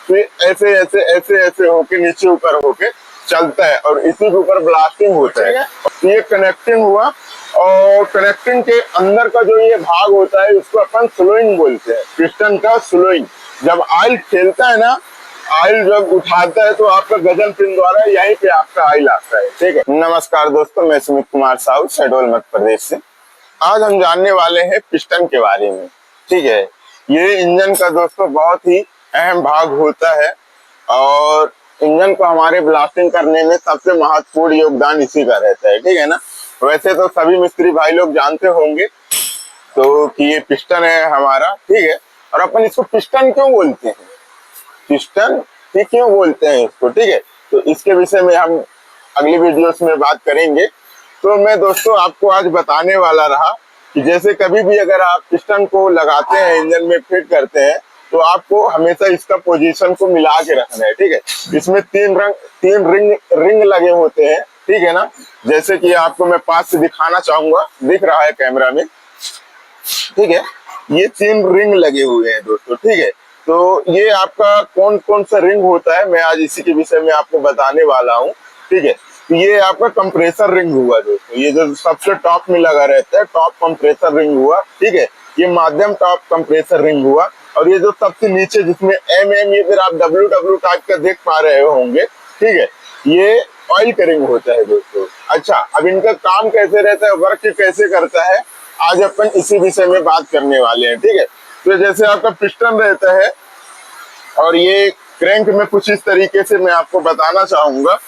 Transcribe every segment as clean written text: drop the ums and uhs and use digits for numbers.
तो ये ऐसे ऐसे ऐसे ऐसे होके नीचे ऊपर होके चलता है और इसी के ऊपर ब्लास्टिंग होता है। तो ये कनेक्टिंग हुआ, और कनेक्टिंग के अंदर का जो ये भाग होता है उसको अपन स्लोइंग बोलते हैं, पिस्टन का स्लोइंग। जब ऑयल खेलता है ना, ऑयल जब उठाता है तो आपका गजन पिन द्वारा यहीं पे आपका ऑयल आता है। ठीक है, नमस्कार दोस्तों, मैं सुमित कुमार साहू, शहडोल मध्य प्रदेश से। आज हम जानने वाले हैं पिस्टन के बारे में। ठीक है, ये इंजन का दोस्तों बहुत ही अहम भाग होता है और इंजन को हमारे ब्लास्टिंग करने में सबसे महत्वपूर्ण योगदान इसी का रहता है। ठीक है ना, वैसे तो सभी मिस्त्री भाई लोग जानते होंगे तो कि ये पिस्टन है हमारा। ठीक है, और अपन इसको पिस्टन क्यों बोलते हैं, पिस्टन ही क्यों बोलते हैं इसको। ठीक है, तो इसके विषय में हम अगली वीडियोस में बात करेंगे। तो मैं दोस्तों आपको आज बताने वाला रहा कि जैसे कभी भी अगर आप पिस्टन को लगाते हैं, इंजन में फिट करते हैं, तो आपको हमेशा इसका पोजीशन को मिला के रखना है। ठीक है, इसमें तीन रिंग लगे होते हैं। ठीक है ना, जैसे कि आपको मैं पास से दिखाना चाहूंगा, दिख रहा है कैमरा में। ठीक है, ये 3 रिंग लगे हुए हैं दोस्तों। ठीक है, तो ये आपका कौन कौन सा रिंग होता है मैं आज इसी के विषय में आपको बताने वाला हूँ। ठीक है, तो ये आपका कंप्रेसर रिंग हुआ दोस्तों, ये जो सबसे टॉप में लगा रहता है, टॉप कंप्रेसर रिंग हुआ। ठीक है, ये माध्यम टॉप कंप्रेसर रिंग हुआ, और ये जो सबसे नीचे जिसमें ये फिर आप डब्ल्यू टाइप का देख पा रहे होंगे। ठीक है, ये ऑयल का रिंग होता है दोस्तों। अच्छा, अब इनका काम कैसे रहता है, वर्क कैसे करता है, आज अपन इसी विषय में बात करने वाले हैं। ठीक है, तो जैसे आपका पिस्टन रहता है और ये क्रैंक में कुछ इस तरीके से मैं आपको बताना चाहूंगा।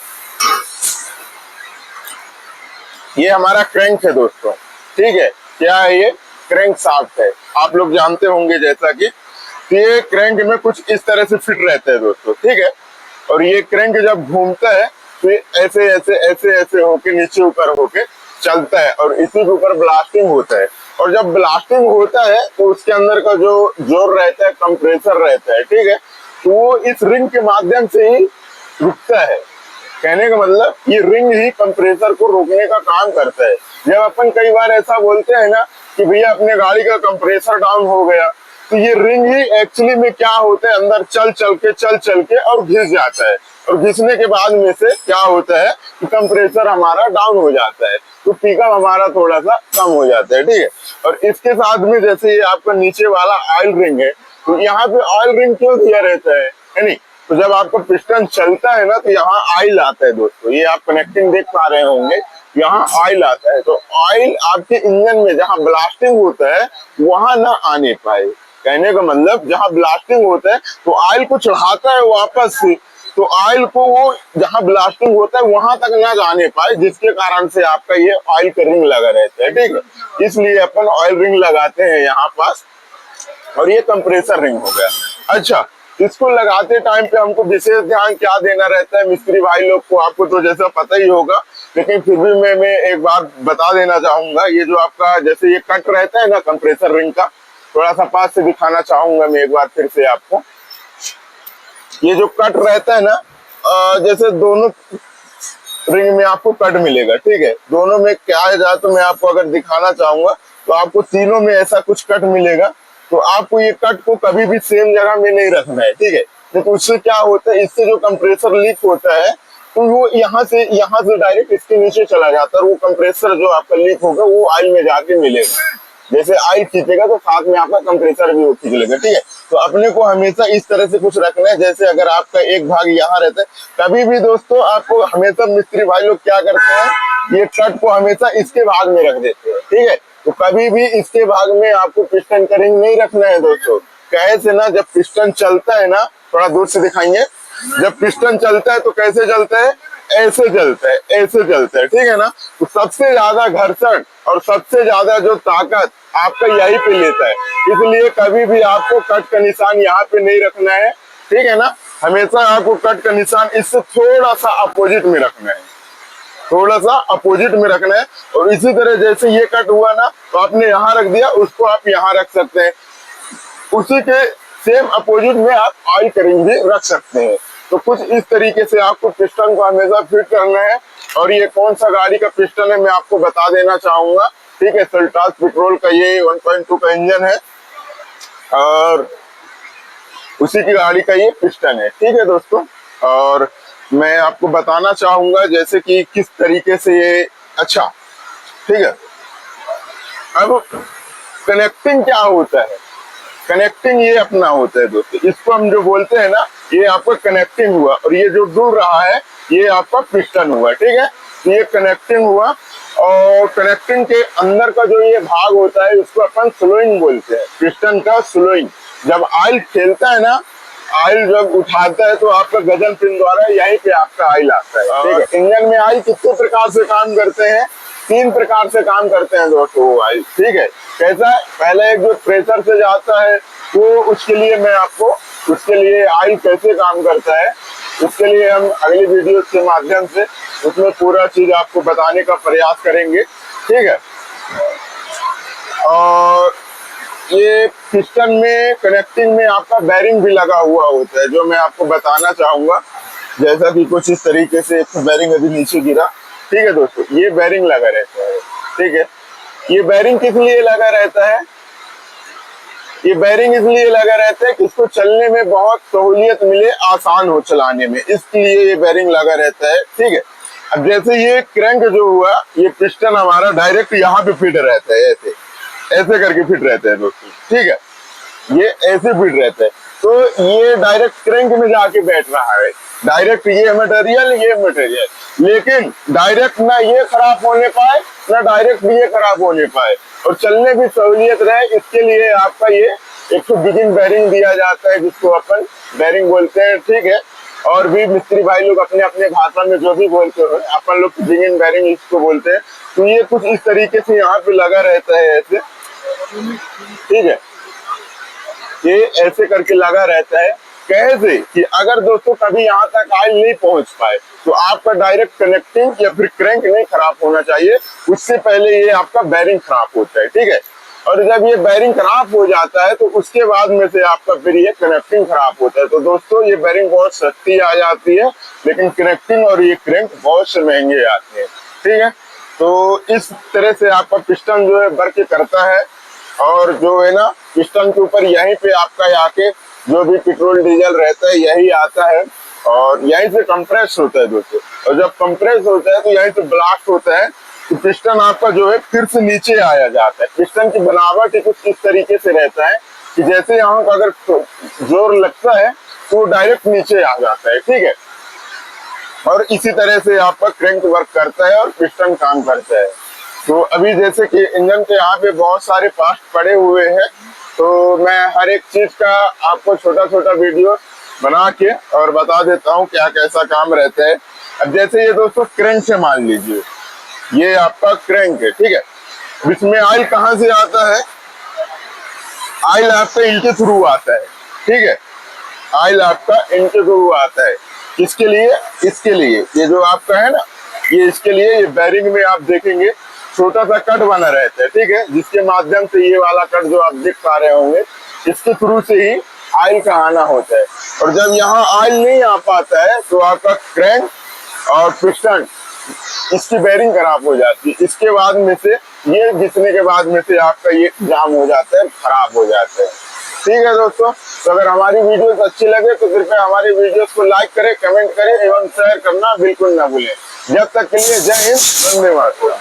ये हमारा क्रैंक है दोस्तों। ठीक है, क्या है ये, क्रैंक शाफ्ट है, आप लोग जानते होंगे जैसा कि ये क्रैंक में कुछ इस तरह से फिट रहता है दोस्तों। ठीक है, और ये क्रैंक जब घूमता है तो ये ऐसे ऐसे ऐसे ऐसे होके नीचे ऊपर होके चलता है और इसी के ऊपर ब्लास्टिंग होता है। और जब ब्लास्टिंग होता है तो उसके अंदर का जो जोर रहता है, कंप्रेसर रहता है। ठीक है, तो वो इस रिंग के माध्यम से ही रुकता है। कहने का मतलब ये रिंग ही कंप्रेसर को रोकने का काम करता है। जब अपन कई बार ऐसा बोलते हैं ना कि भैया अपने गाड़ी का कंप्रेसर डाउन हो गया, तो ये रिंग ही एक्चुअली में क्या होता है, अंदर चल चल के और घिस जाता है, और घिसने के बाद में से क्या होता है कि कंप्रेसर हमारा डाउन हो जाता है, तो पिकअप हमारा थोड़ा सा कम हो जाता है। ठीक है, और इसके साथ में जैसे ये आपका नीचे वाला ऑयल रिंग है, तो यहाँ पे ऑयल रिंग क्यों दिया रहता है नहीं, तो जब आपका पिस्टन चलता है ना तो यहाँ ऑयल आता है दोस्तों, ये आप कनेक्टिंग देख पा रहे होंगे, यहाँ ऑयल आता है। तो ऑयल आपके इंजन में जहाँ ब्लास्टिंग होता है वहां ना आने पाए। कहने का मतलब जहाँ ब्लास्टिंग होता है तो ऑयल को चढ़ाता है वापस से, तो ऑयल को वो जहाँ ब्लास्टिंग होता है वहां तक ना जाने पाए, जिसके कारण से आपका ये ऑयल का रिंग लगा रहता है। ठीक है, इसलिए अपन ऑयल रिंग लगाते हैं यहाँ पास, और ये कंप्रेसर रिंग हो गया। अच्छा, इसको लगाते टाइम पे हमको विशेष ध्यान क्या देना रहता है मिस्त्री भाई लोग को, आपको तो जैसा पता ही होगा, लेकिन फिर भी मैं एक बार बता देना चाहूंगा। ये जो आपका जैसे ये कट रहता है ना कंप्रेसर रिंग का, थोड़ा सा पास से दिखाना चाहूंगा मैं एक बार फिर से आपको। ये जो कट रहता है ना, जैसे दोनों रिंग में आपको कट मिलेगा। ठीक है, दोनों में क्या है, तो मैं आपको अगर दिखाना चाहूंगा तो आपको तीनों में ऐसा कुछ कट मिलेगा। तो आपको ये कट को कभी भी सेम जगह में नहीं रखना है। ठीक है, तो उससे क्या होता है, इससे जो कंप्रेसर लीक होता है तो वो यहाँ से डायरेक्ट इसके नीचे चला जाता है, और वो कंप्रेसर जो आपका लीक होगा वो ऑयल में जाके मिलेगा। जैसे ऑयल खींचेगा तो साथ में आपका कंप्रेसर भी वो खींच लेगा। ठीक है, तो अपने को हमेशा इस तरह से कुछ रखना है। जैसे अगर आपका एक भाग यहाँ रहता है, कभी भी दोस्तों आपको हमेशा मिस्त्री भाई लोग क्या करते हैं, ये कट को हमेशा इसके भाग में रख देते हैं। ठीक है, तो कभी भी इसके भाग में आपको पिस्टन का रिंग नहीं रखना है दोस्तों। कैसे ना, जब पिस्टन चलता है ना, थोड़ा दूर से दिखाएंगे, जब पिस्टन चलता है तो कैसे चलता है, ऐसे चलता है, ऐसे चलता है। ठीक है ना, तो सबसे ज्यादा घर्षण और सबसे ज्यादा जो ताकत आपका यही पे लेता है, इसलिए कभी भी आपको कट का निशान यहाँ पे नहीं रखना है। ठीक है ना, हमेशा आपको कट का निशान इससे थोड़ा सा अपोजिट में रखना है, थोड़ा सा अपोजिट में रखना है। और इसी तरह जैसे ये कट हुआ ना, तो आपने यहाँ रख दिया, उसको आप यहाँ रख सकते हैं, उसी के सेम अपोजिट में आप ऑयल का रिंग भी रख सकते हैं। तो कुछ इस तरीके से आपको पिस्टन को हमेशा फिट करना है। और ये कौन सा गाड़ी का पिस्टन है मैं आपको बता देना चाहूंगा। ठीक है, सेल्टॉस पेट्रोल का ये 1.2 का इंजन है, और उसी की गाड़ी का ये पिस्टन है। ठीक है दोस्तों, और मैं आपको बताना चाहूंगा जैसे कि किस तरीके से ये, अच्छा ठीक है। अब कनेक्टिंग क्या होता है, कनेक्टिंग ये अपना होता है दोस्तों, इसको हम जो बोलते हैं ना, ये आपका कनेक्टिंग हुआ, और ये जो डुल रहा है ये आपका पिस्टन हुआ। ठीक है, तो ये कनेक्टिंग हुआ, और कनेक्टिंग के अंदर का जो ये भाग होता है उसको अपन स्लोइंग बोलते हैं, पिस्टन का स्लोइंग। जब ऑयल खेलता है ना, ऑयल जब उठाता है तो आपका गजन पिन द्वारा यहीं पे आपका ऑयल आता है। ठीक है, इंजन में ऑयल कितने प्रकार से काम करते हैं, 3 प्रकार से काम करते हैं दोस्तों वो ऑयल। ठीक है, कैसा है, पहले एक जो प्रेशर से जाता है वो, उसके लिए मैं आपको, उसके लिए ऑयल कैसे काम करता है उसके लिए हम अगली वीडियो के माध्यम से उसमें पूरा चीज आपको बताने का प्रयास करेंगे। ठीक है, और ये पिस्टन में कनेक्टिंग में आपका बेरिंग भी लगा हुआ होता है, जो मैं आपको बताना चाहूंगा। जैसा कि कुछ इस तरीके से एक बेरिंग अभी नीचे गिरा। ठीक है दोस्तों, ये बेरिंग लगा रहता है। ठीक है, ये बेरिंग किस लिए लगा रहता है, ये बेरिंग इसलिए लगा रहता है कि इसको चलने में बहुत सहूलियत मिले, आसान हो चलाने में, इसलिए ये बेरिंग लगा रहता है। ठीक है, अब जैसे ये क्रैंक जो हुआ, ये पिस्टन हमारा डायरेक्ट यहाँ पे फिट रहता है, ऐसे ऐसे करके फिट रहता है दोस्तों। ठीक है, ये ऐसे फिट रहता है, तो ये डायरेक्ट क्रैंक में जाके बैठ रहा है, डायरेक्ट ये मटेरियल, लेकिन डायरेक्ट ना ये खराब होने पाए ना डायरेक्ट ये खराब होने पाए, और चलने की सहूलियत रहे, इसके लिए आपका ये एक तो बिगिन बेरिंग दिया जाता है, जिसको अपन बेरिंग बोलते हैं। ठीक है, और भी मिस्त्री भाई लोग अपने अपने भाषा में जो भी बोलते हैं, अपन लोग बिगिन बेरिंग इसको बोलते हैं। तो ये कुछ इस तरीके से यहाँ पे लगा रहता है ऐसे। ठीक है, ये ऐसे करके लगा रहता है, कैसे कि अगर दोस्तों कभी यहाँ तक ऑयल नहीं पहुंच पाए तो आपका डायरेक्ट कनेक्टिंग या फिर क्रैंक नहीं खराब होना चाहिए, उससे पहले ये आपका बेरिंग खराब होता है। ठीक है, और जब ये बेरिंग खराब हो जाता है तो उसके बाद में से आपका फिर ये कनेक्टिंग खराब होता है। तो दोस्तों ये बेरिंग बहुत सस्ती आ जाती है, लेकिन कनेक्टिंग और ये क्रैंक बहुत से महंगे आते हैं। ठीक है, तो इस तरह से आपका पिस्टन जो है वर्क करता है, और जो है ना पिस्टन के ऊपर यहीं पे आपका आके जो भी पेट्रोल डीजल रहता है यही आता है, और यहीं से कंप्रेस होता है दोस्तों, और जब कंप्रेस होता है तो यहीं से ब्लास्ट होता है, तो पिस्टन आपका जो है फिर से नीचे आया जाता है। पिस्टन की बनावट ही कुछ इस तरीके से रहता है कि जैसे यहाँ का अगर जोर लगता है तो डायरेक्ट नीचे आ जाता है। ठीक है, और इसी तरह से आपका क्रैंक वर्क करता है और पिस्टन काम करता है। तो अभी जैसे कि इंजन के यहाँ पे बहुत सारे पार्ट पड़े हुए हैं, तो मैं हर एक चीज का आपको छोटा छोटा वीडियो बना के और बता देता हूँ क्या कैसा काम रहता है। अब जैसे ये दोस्तों क्रैंक से मान लीजिए, ये आपका क्रैंक है। ठीक है, इसमें ऑयल कहाँ से आता है, ऑयल आपका इनके थ्रू आता है। ठीक है, ऑयल आपका इनके थ्रू आता है, इसके लिए ये जो आपका है ना, ये इसके लिए ये बेरिंग में आप देखेंगे छोटा सा कट बना रहता है। ठीक है, जिसके माध्यम से ये वाला कट जो आप देख पा रहे होंगे, इसके थ्रू से ही ऑयल का आना होता है, और जब यहाँ ऑयल नहीं आ पाता है तो आपका क्रैंक और पिस्टन इसकी बेरिंग खराब हो जाती है। इसके बाद में से ये घिसने के बाद में से आपका ये जाम हो जाता है, खराब हो जाता है। ठीक है दोस्तों, तो अगर हमारी वीडियोस अच्छी लगे तो कृपया हमारी वीडियोस को लाइक करें, कमेंट करें एवं शेयर करना बिल्कुल ना भूलें। जब तक के लिए जय हिंद, वंदे मातरम।